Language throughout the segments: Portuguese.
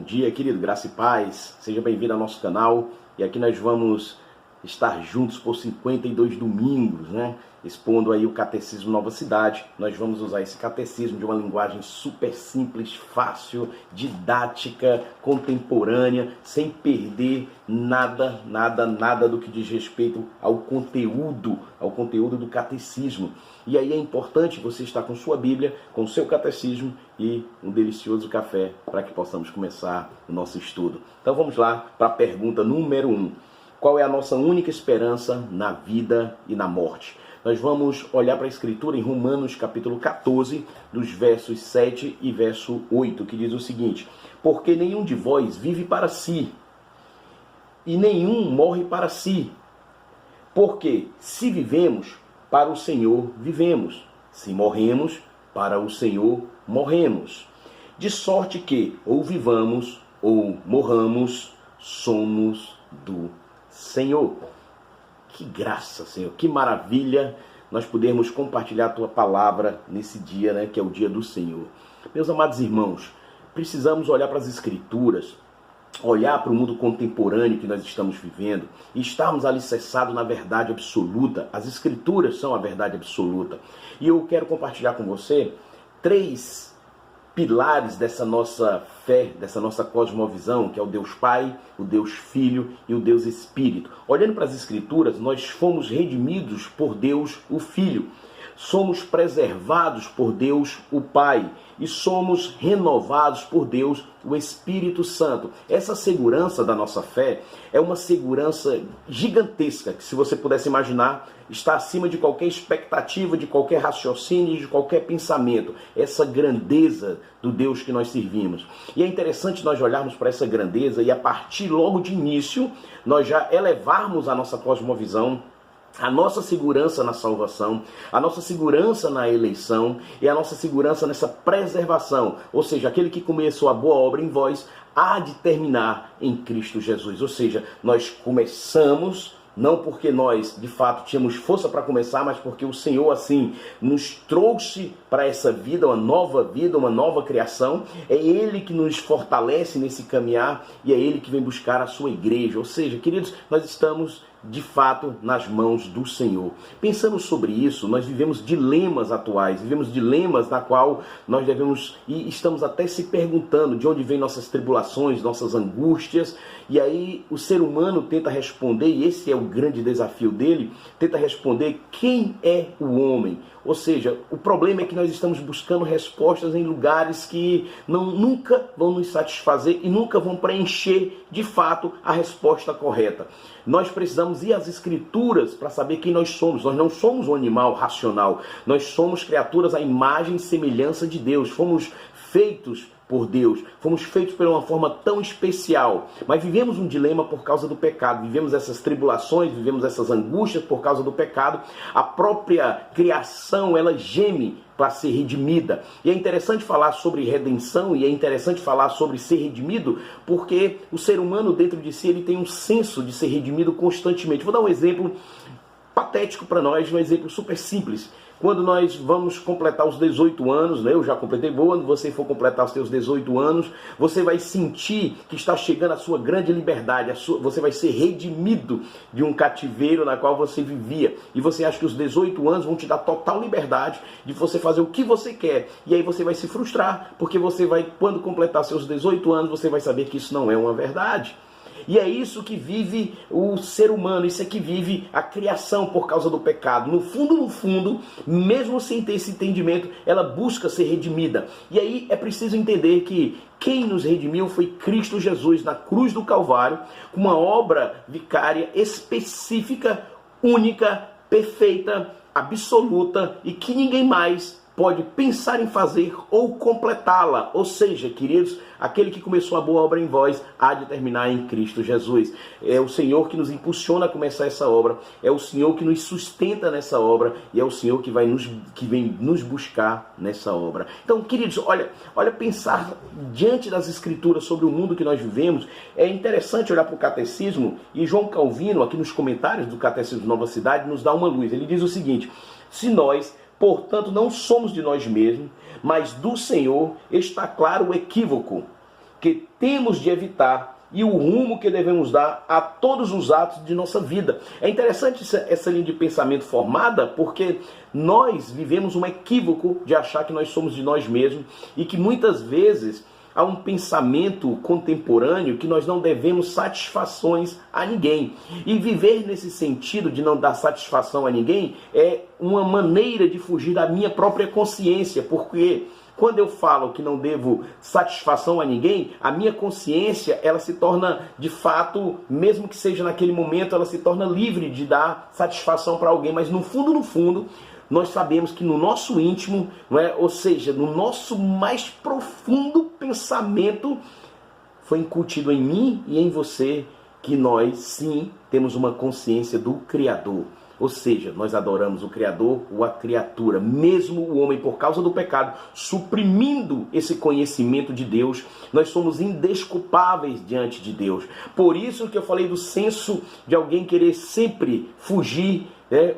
dia, querido, graça e paz. Seja bem-vindo ao nosso canal. E aqui nós vamos estar juntos por 52 domingos, né? Expondo aí o Catecismo Nova Cidade. Nós vamos usar esse catecismo de uma linguagem super simples, fácil, didática, contemporânea, sem perder nada do que diz respeito ao conteúdo do catecismo. E aí é importante você estar com sua Bíblia, com o seu catecismo e um delicioso café para que possamos começar o nosso estudo. Então vamos lá para a pergunta número 1. Qual é a nossa única esperança na vida e na morte? Nós vamos olhar para a Escritura em Romanos capítulo 14, dos versos 7 e verso 8, que diz o seguinte: porque nenhum de vós vive para si, e nenhum morre para si. Porque se vivemos, para o Senhor vivemos. Se morremos, para o Senhor morremos. De sorte que, ou vivamos, ou morramos, somos do Senhor. Que graça, Senhor, que maravilha nós podermos compartilhar a Tua palavra nesse dia, né, que é o dia do Senhor. Meus amados irmãos, precisamos olhar para as Escrituras, olhar para o mundo contemporâneo que nós estamos vivendo e estarmos alicerçados na verdade absoluta. As Escrituras são a verdade absoluta. E eu quero compartilhar com você 3 pilares dessa nossa fé, dessa nossa cosmovisão, que é o Deus Pai, o Deus Filho e o Deus Espírito. Olhando para as Escrituras, nós fomos redimidos por Deus, o Filho. Somos preservados por Deus, o Pai. E somos renovados por Deus, o Espírito Santo. Essa segurança da nossa fé é uma segurança gigantesca, que se você pudesse imaginar, está acima de qualquer expectativa, de qualquer raciocínio, de qualquer pensamento. Essa grandeza do Deus que nós servimos. E é interessante nós olharmos para essa grandeza e a partir logo de início, nós já elevarmos a nossa cosmovisão, a nossa segurança na salvação, a nossa segurança na eleição e a nossa segurança nessa preservação. Ou seja, aquele que começou a boa obra em vós há de terminar em Cristo Jesus. Ou seja, nós começamos não porque nós, de fato, tínhamos força para começar, mas porque o Senhor, assim, nos trouxe para essa vida, uma nova criação. É Ele que nos fortalece nesse caminhar e é Ele que vem buscar a sua igreja. Ou seja, queridos, nós estamos de fato nas mãos do Senhor. Pensando sobre isso, nós vivemos dilemas atuais, vivemos dilemas na qual nós devemos e estamos até se perguntando de onde vêm nossas tribulações, nossas angústias, e aí o ser humano tenta responder, e esse é o grande desafio dele, tenta responder quem é o homem. Ou seja, o problema é que nós estamos buscando respostas em lugares que nunca vão nos satisfazer e nunca vão preencher, de fato, a resposta correta. Nós precisamos ir às Escrituras para saber quem nós somos. Nós não somos um animal racional. Nós somos criaturas à imagem e semelhança de Deus. Fomos feitos por Deus, fomos feitos por uma forma tão especial, mas vivemos um dilema por causa do pecado, vivemos essas tribulações, vivemos essas angústias por causa do pecado. A própria criação, ela geme para ser redimida. E é interessante falar sobre redenção e é interessante falar sobre ser redimido, porque o ser humano dentro de si ele tem um senso de ser redimido constantemente. Vou dar um exemplo patético para nós, um exemplo super simples. Quando nós vamos completar os 18 anos, né? Eu já completei, quando você for completar os seus 18 anos, você vai sentir que está chegando a sua grande liberdade, você vai ser redimido de um cativeiro na qual você vivia. E você acha que os 18 anos vão te dar total liberdade de você fazer o que você quer. E aí você vai se frustrar, porque você vai, quando completar seus 18 anos, você vai saber que isso não é uma verdade. E é isso que vive o ser humano, isso é que vive a criação por causa do pecado. No fundo, mesmo sem ter esse entendimento, ela busca ser redimida. E aí é preciso entender que quem nos redimiu foi Cristo Jesus na cruz do Calvário, com uma obra vicária específica, única, perfeita, absoluta e que ninguém mais pode pensar em fazer ou completá-la. Ou seja, queridos, aquele que começou a boa obra em vós há de terminar em Cristo Jesus. É o Senhor que nos impulsiona a começar essa obra, é o Senhor que nos sustenta nessa obra e é o Senhor que vem nos buscar nessa obra. Então, queridos, olha, pensar diante das Escrituras sobre o mundo que nós vivemos, é interessante olhar para o Catecismo, e João Calvino, aqui nos comentários do Catecismo Nova Cidade, nos dá uma luz. Ele diz o seguinte: se nós, portanto, não somos de nós mesmos, mas do Senhor, está claro o equívoco que temos de evitar e o rumo que devemos dar a todos os atos de nossa vida. É interessante essa linha de pensamento formada, porque nós vivemos um equívoco de achar que nós somos de nós mesmos e que muitas vezes há um pensamento contemporâneo que nós não devemos satisfações a ninguém. E viver nesse sentido de não dar satisfação a ninguém é uma maneira de fugir da minha própria consciência, porque quando eu falo que não devo satisfação a ninguém, a minha consciência, ela se torna, de fato, mesmo que seja naquele momento, ela se torna livre de dar satisfação para alguém. Mas no fundo, nós sabemos que no nosso íntimo, não é? Ou seja, no nosso mais profundo pensamento, foi incutido em mim e em você que nós, sim, temos uma consciência do Criador. Ou seja, nós adoramos o Criador ou a criatura, mesmo o homem, por causa do pecado, suprimindo esse conhecimento de Deus, nós somos indesculpáveis diante de Deus. Por isso que eu falei do senso de alguém querer sempre fugir,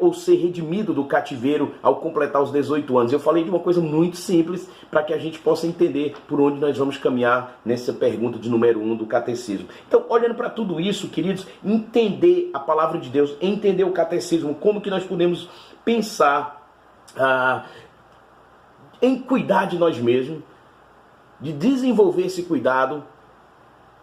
ou ser redimido do cativeiro ao completar os 18 anos. Eu falei de uma coisa muito simples para que a gente possa entender por onde nós vamos caminhar nessa pergunta de número 1 do catecismo. Então, olhando para tudo isso, queridos, entender a palavra de Deus, entender o catecismo, como que nós podemos pensar em cuidar de nós mesmos, de desenvolver esse cuidado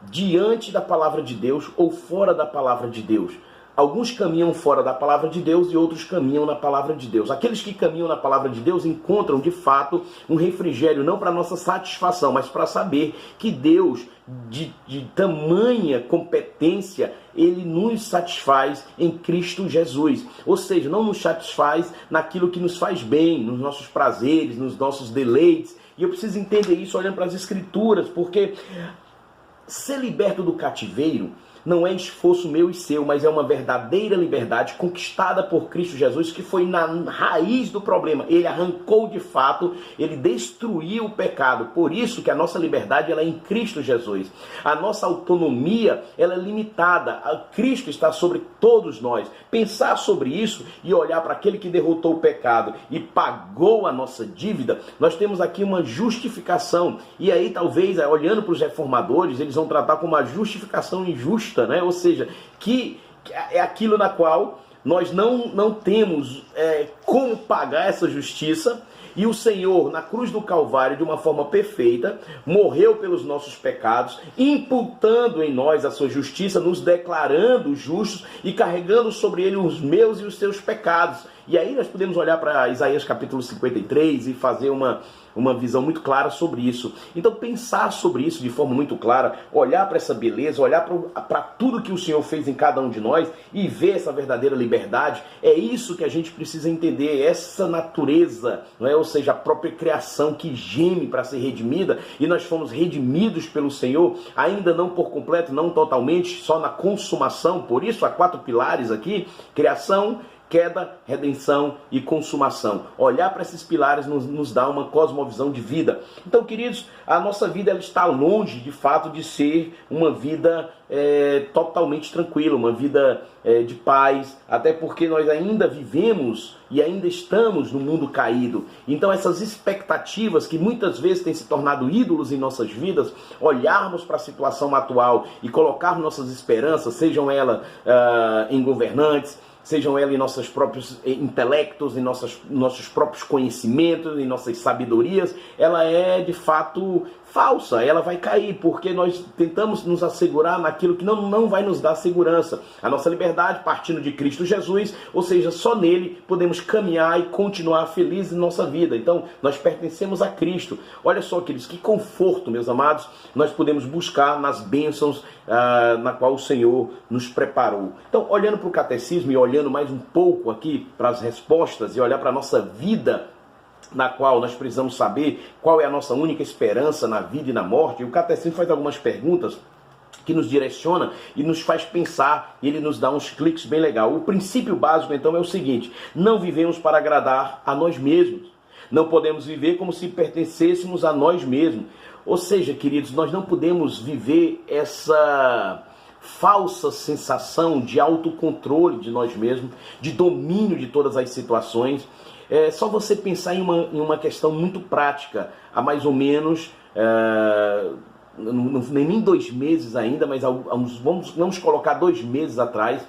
diante da palavra de Deus ou fora da palavra de Deus. Alguns caminham fora da palavra de Deus e outros caminham na palavra de Deus. Aqueles que caminham na palavra de Deus encontram, de fato, um refrigério, não para nossa satisfação, mas para saber que Deus, de tamanha competência, Ele nos satisfaz em Cristo Jesus. Ou seja, não nos satisfaz naquilo que nos faz bem, nos nossos prazeres, nos nossos deleites. E eu preciso entender isso olhando para as Escrituras, porque ser liberto do cativeiro não é esforço meu e seu, mas é uma verdadeira liberdade conquistada por Cristo Jesus, que foi na raiz do problema. Ele arrancou de fato, ele destruiu o pecado. Por isso que a nossa liberdade ela é em Cristo Jesus. A nossa autonomia ela é limitada. Cristo está sobre todos nós. Pensar sobre isso e olhar para aquele que derrotou o pecado e pagou a nossa dívida, nós temos aqui uma justificação. E aí talvez, olhando para os reformadores, eles vão tratar como uma justificação injusta, né? Ou seja, que é aquilo na qual nós não temos como pagar essa justiça, e o Senhor, na cruz do Calvário, de uma forma perfeita, morreu pelos nossos pecados, imputando em nós a sua justiça, nos declarando justos e carregando sobre ele os meus e os seus pecados. E aí nós podemos olhar para Isaías capítulo 53 e fazer uma visão muito clara sobre isso. Então pensar sobre isso de forma muito clara, olhar para essa beleza, olhar para tudo que o Senhor fez em cada um de nós e ver essa verdadeira liberdade, é isso que a gente precisa entender, essa natureza, não é? Ou seja, a própria criação que geme para ser redimida, e nós fomos redimidos pelo Senhor, ainda não por completo, não totalmente, só na consumação. Por isso há 4 pilares aqui: criação, queda, redenção e consumação. Olhar para esses pilares nos dá uma cosmovisão de vida. Então, queridos, a nossa vida ela está longe, de fato, de ser uma vida totalmente tranquila, uma vida de paz, até porque nós ainda vivemos e ainda estamos no mundo caído. Então, essas expectativas que muitas vezes têm se tornado ídolos em nossas vidas, olharmos para a situação atual e colocarmos nossas esperanças, sejam elas em governantes, sejam elas em nossos próprios intelectos, em nossos próprios conhecimentos, em nossas sabedorias, ela é de fato falsa, ela vai cair, porque nós tentamos nos assegurar naquilo que não vai nos dar segurança. A nossa liberdade partindo de Cristo Jesus, ou seja, só nele podemos caminhar e continuar felizes em nossa vida. Então, nós pertencemos a Cristo. Olha só, queridos, que conforto, meus amados, nós podemos buscar nas bênçãos na qual o Senhor nos preparou. Então, olhando para o catecismo e olhando mais um pouco aqui para as respostas e olhar para a nossa vida, na qual nós precisamos saber qual é a nossa única esperança na vida e na morte, e o catecismo faz algumas perguntas que nos direciona e nos faz pensar, e ele nos dá uns cliques bem legal. O princípio básico, então, é o seguinte: não vivemos para agradar a nós mesmos. Não podemos viver como se pertencêssemos a nós mesmos. Ou seja, queridos, nós não podemos viver essa falsa sensação de autocontrole de nós mesmos, de domínio de todas as situações. É só você pensar em uma questão muito prática. Há mais ou menos nem 2 meses ainda, mas vamos colocar 2 meses atrás,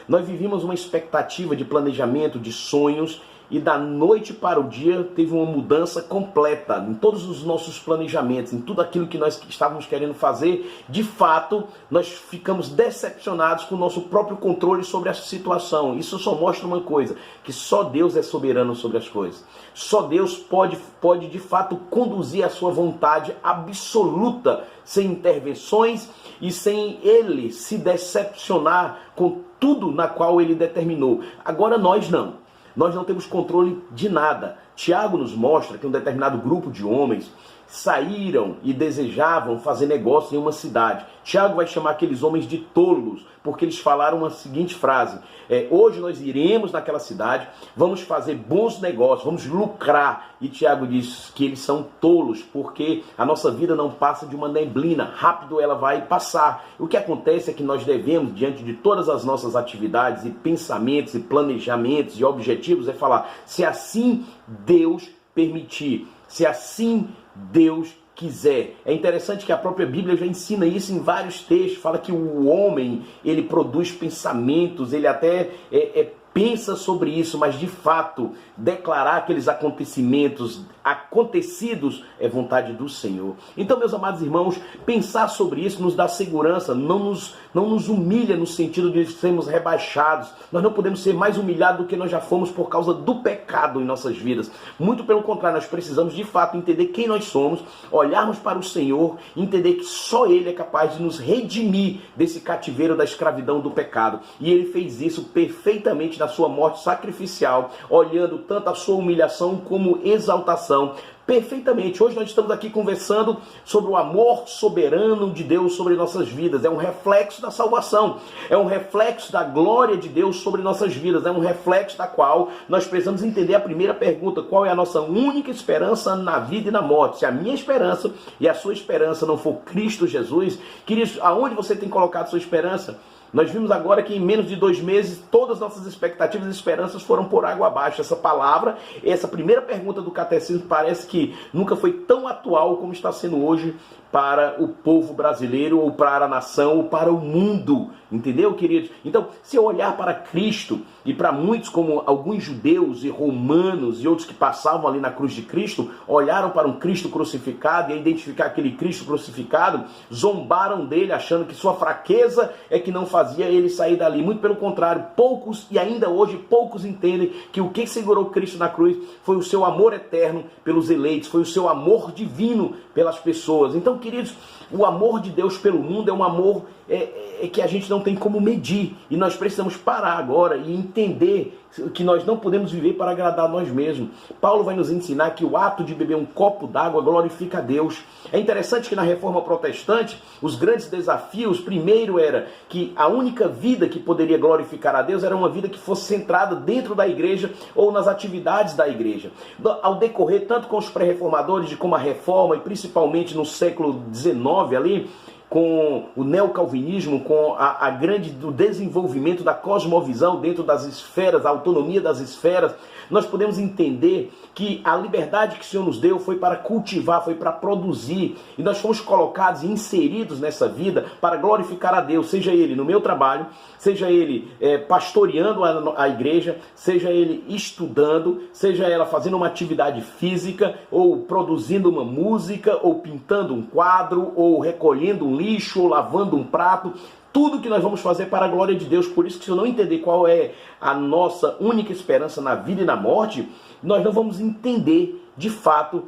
nós vivíamos uma expectativa de planejamento, de sonhos, e da noite para o dia teve uma mudança completa em todos os nossos planejamentos, em tudo aquilo que nós estávamos querendo fazer. De fato, nós ficamos decepcionados com o nosso próprio controle sobre a situação. Isso só mostra uma coisa, que só Deus é soberano sobre as coisas. Só Deus pode de fato conduzir a sua vontade absoluta, sem intervenções e sem Ele se decepcionar com tudo na qual Ele determinou. Agora nós não. Nós não temos controle de nada. Tiago nos mostra que um determinado grupo de homens saíram e desejavam fazer negócio em uma cidade. Tiago vai chamar aqueles homens de tolos, porque eles falaram a seguinte frase: hoje nós iremos naquela cidade, vamos fazer bons negócios, vamos lucrar. E Tiago diz que eles são tolos, porque a nossa vida não passa de uma neblina, rápido ela vai passar. O que acontece é que nós devemos, diante de todas as nossas atividades e pensamentos e planejamentos e objetivos, é falar: se assim Deus permitir, se assim Deus quiser. É interessante que a própria Bíblia já ensina isso em vários textos. Fala que o homem, ele produz pensamentos, ele até pensa sobre isso, mas de fato, declarar aqueles acontecimentos acontecidos é vontade do Senhor. Então, meus amados irmãos, pensar sobre isso nos dá segurança, não nos humilha no sentido de sermos rebaixados. Nós não podemos ser mais humilhados do que nós já fomos por causa do pecado em nossas vidas. Muito pelo contrário, nós precisamos de fato entender quem nós somos, olharmos para o Senhor, entender que só Ele é capaz de nos redimir desse cativeiro da escravidão do pecado. E Ele fez isso perfeitamente na sua morte sacrificial, olhando tanto a sua humilhação como exaltação. Perfeitamente. Hoje nós estamos aqui conversando sobre o amor soberano de Deus sobre nossas vidas. É um reflexo da salvação. É um reflexo da glória de Deus sobre nossas vidas. É um reflexo da qual nós precisamos entender a primeira pergunta: qual é a nossa única esperança na vida e na morte? Se a minha esperança e a sua esperança não for Cristo Jesus, queridos, aonde você tem colocado sua esperança? Nós vimos agora que em menos de 2 meses, todas as nossas expectativas e esperanças foram por água abaixo. Essa palavra, essa primeira pergunta do catecismo parece que nunca foi tão atual como está sendo hoje para o povo brasileiro, ou para a nação, ou para o mundo. Entendeu, queridos? Então, se eu olhar para Cristo, e para muitos, como alguns judeus e romanos e outros que passavam ali na cruz de Cristo, olharam para um Cristo crucificado e a identificar aquele Cristo crucificado, zombaram dele, achando que sua fraqueza é que não fazia ele sair dali. Muito pelo contrário, poucos, e ainda hoje poucos, entendem que o que segurou Cristo na cruz foi o seu amor eterno pelos eleitos, foi o seu amor divino pelas pessoas. Então, queridos, o amor de Deus pelo mundo é um amor que a gente não tem como medir. E nós precisamos parar agora e entender que nós não podemos viver para agradar a nós mesmos. Paulo vai nos ensinar que o ato de beber um copo d'água glorifica a Deus. É interessante que na Reforma Protestante, os grandes desafios, primeiro era que a única vida que poderia glorificar a Deus era uma vida que fosse centrada dentro da igreja ou nas atividades da igreja. Ao decorrer, tanto com os pré-reformadores como a Reforma, e principalmente no século XIX ali, com o neocalvinismo, com o desenvolvimento da cosmovisão dentro das esferas, a autonomia das esferas, nós podemos entender que a liberdade que o Senhor nos deu foi para cultivar, foi para produzir, e nós fomos colocados e inseridos nessa vida para glorificar a Deus, seja Ele no meu trabalho, seja Ele pastoreando a igreja, seja Ele estudando, seja ela fazendo uma atividade física, ou produzindo uma música, ou pintando um quadro, ou recolhendo um lixo, ou lavando um prato. Tudo que nós vamos fazer para a glória de Deus. Por isso que se eu não entender qual é a nossa única esperança na vida e na morte, nós não vamos entender de fato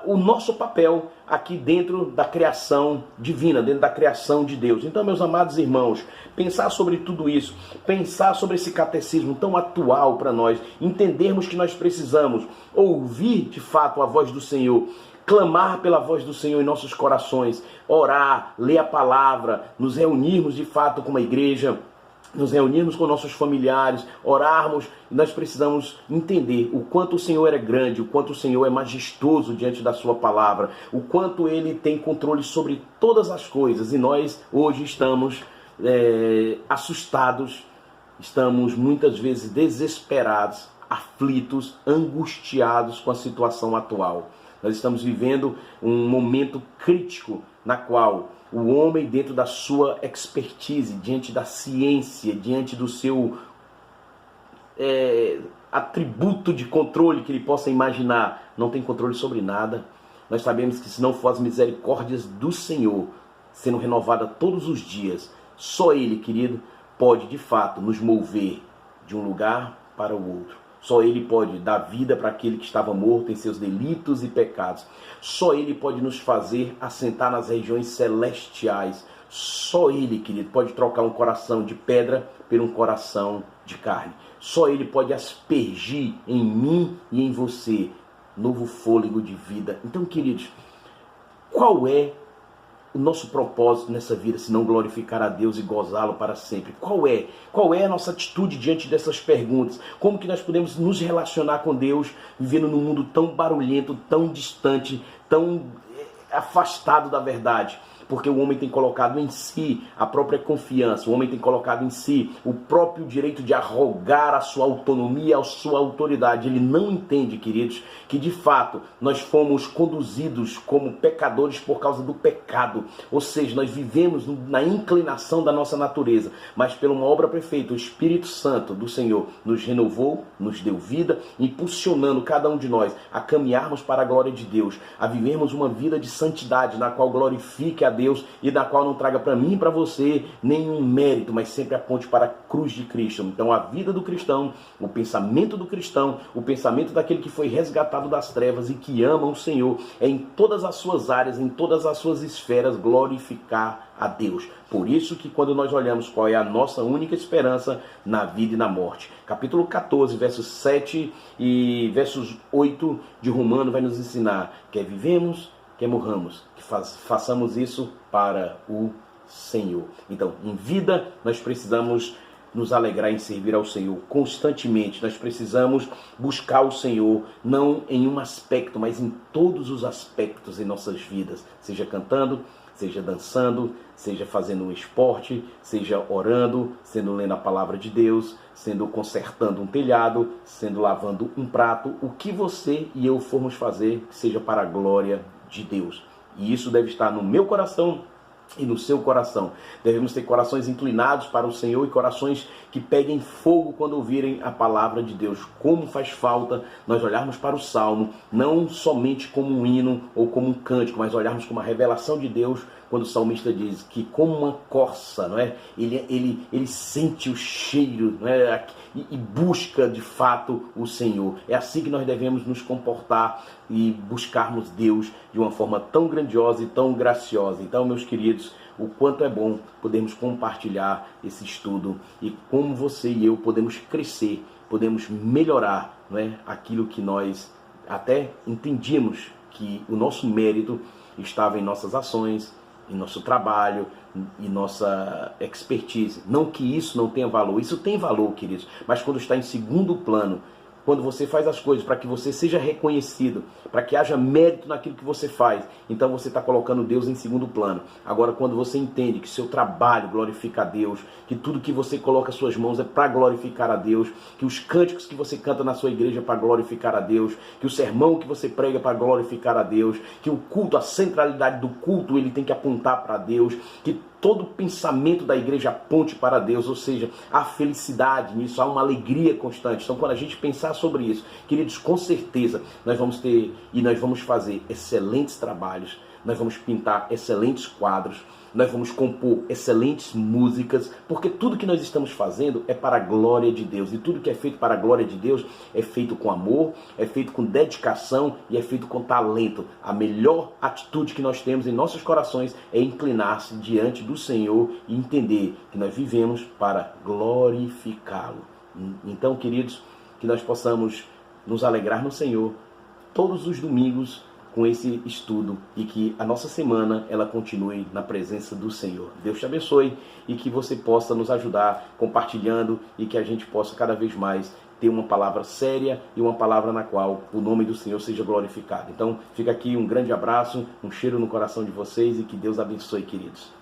o nosso papel aqui dentro da criação divina, dentro da criação de Deus. Então, meus amados irmãos, pensar sobre tudo isso, pensar sobre esse catecismo tão atual para nós, entendermos que nós precisamos ouvir de fato a voz do Senhor, clamar pela voz do Senhor em nossos corações, orar, ler a palavra, nos reunirmos de fato como igreja, nos reunirmos com nossos familiares, orarmos. Nós precisamos entender o quanto o Senhor é grande, o quanto o Senhor é majestoso diante da sua palavra, o quanto Ele tem controle sobre todas as coisas. E nós hoje estamos assustados, estamos muitas vezes desesperados, aflitos, angustiados com a situação atual. Nós estamos vivendo um momento crítico na qual o homem, dentro da sua expertise, diante da ciência, diante do seu atributo de controle que ele possa imaginar, não tem controle sobre nada. Nós sabemos que se não for as misericórdias do Senhor sendo renovada todos os dias, só Ele, querido, pode de fato nos mover de um lugar para o outro. Só Ele pode dar vida para aquele que estava morto em seus delitos e pecados. Só Ele pode nos fazer assentar nas regiões celestiais. Só Ele, querido, pode trocar um coração de pedra por um coração de carne. Só Ele pode aspergir em mim e em você novo fôlego de vida. Então, queridos, qual é o nosso propósito nessa vida, se não glorificar a Deus e gozá-lo para sempre? Qual é? Qual é a nossa atitude diante dessas perguntas? Como que nós podemos nos relacionar com Deus, vivendo num mundo tão barulhento, tão distante, tão afastado da verdade? Porque o homem tem colocado em si a própria confiança, o homem tem colocado em si o próprio direito de arrogar a sua autonomia, a sua autoridade. Ele não entende, queridos, que de fato nós fomos conduzidos como pecadores por causa do pecado. Ou seja, nós vivemos na inclinação da nossa natureza, mas pela uma obra perfeita, o Espírito Santo do Senhor nos renovou, nos deu vida, impulsionando cada um de nós a caminharmos para a glória de Deus, a vivermos uma vida de santidade, na qual glorifique a Deus e da qual não traga para mim e para você nenhum mérito, mas sempre aponte para a cruz de Cristo. Então a vida do cristão, o pensamento do cristão, o pensamento daquele que foi resgatado das trevas e que ama o Senhor, é em todas as suas áreas, em todas as suas esferas, glorificar a Deus. Por isso que quando nós olhamos qual é a nossa única esperança na vida e na morte, capítulo 14, versos 7 e versos 8 de Romano vai nos ensinar: quer vivemos, quer morramos, que façamos isso para o Senhor. Então, em vida, nós precisamos nos alegrar em servir ao Senhor constantemente. Nós precisamos buscar o Senhor, não em um aspecto, mas em todos os aspectos em nossas vidas. Seja cantando, seja dançando, seja fazendo um esporte, seja orando, sendo lendo a palavra de Deus, sendo consertando um telhado, sendo lavando um prato. O que você e eu formos fazer, que seja para a glória de Deus. E isso deve estar no meu coração e no seu coração. Devemos ter corações inclinados para o Senhor e corações que peguem fogo quando ouvirem a palavra de Deus. Como faz falta nós olharmos para o Salmo, não somente como um hino ou como um cântico, mas olharmos como uma revelação de Deus, quando o salmista diz que como uma corça, não é? ele sente o cheiro, não é? E busca de fato o Senhor. É assim que nós devemos nos comportar e buscarmos Deus de uma forma tão grandiosa e tão graciosa. Então, meus queridos, o quanto é bom podermos compartilhar esse estudo e como você e eu podemos crescer, podemos melhorar, não é? Aquilo que nós até entendíamos que o nosso mérito estava em nossas ações, em nosso trabalho, em nossa expertise. Não que isso não tenha valor, isso tem valor, queridos, mas quando está em segundo plano, quando você faz as coisas para que você seja reconhecido, para que haja mérito naquilo que você faz, então você está colocando Deus em segundo plano. Agora, quando você entende que seu trabalho glorifica a Deus, que tudo que você coloca as suas mãos é para glorificar a Deus, que os cânticos que você canta na sua igreja é para glorificar a Deus, que o sermão que você prega é para glorificar a Deus, que o culto, a centralidade do culto, ele tem que apontar para Deus, que todo pensamento da igreja aponte para Deus, ou seja, há felicidade nisso, há uma alegria constante. Então, quando a gente pensar sobre isso, queridos, com certeza nós vamos ter e nós vamos fazer excelentes trabalhos, nós vamos pintar excelentes quadros, nós vamos compor excelentes músicas, porque tudo que nós estamos fazendo é para a glória de Deus. E tudo que é feito para a glória de Deus é feito com amor, é feito com dedicação e é feito com talento. A melhor atitude que nós temos em nossos corações é inclinar-se diante do Senhor e entender que nós vivemos para glorificá-lo. Então, queridos, que nós possamos nos alegrar no Senhor todos os domingos com esse estudo e que a nossa semana ela continue na presença do Senhor. Deus te abençoe e que você possa nos ajudar compartilhando e que a gente possa cada vez mais ter uma palavra séria e uma palavra na qual o nome do Senhor seja glorificado. Então fica aqui um grande abraço, um cheiro no coração de vocês e que Deus abençoe, queridos.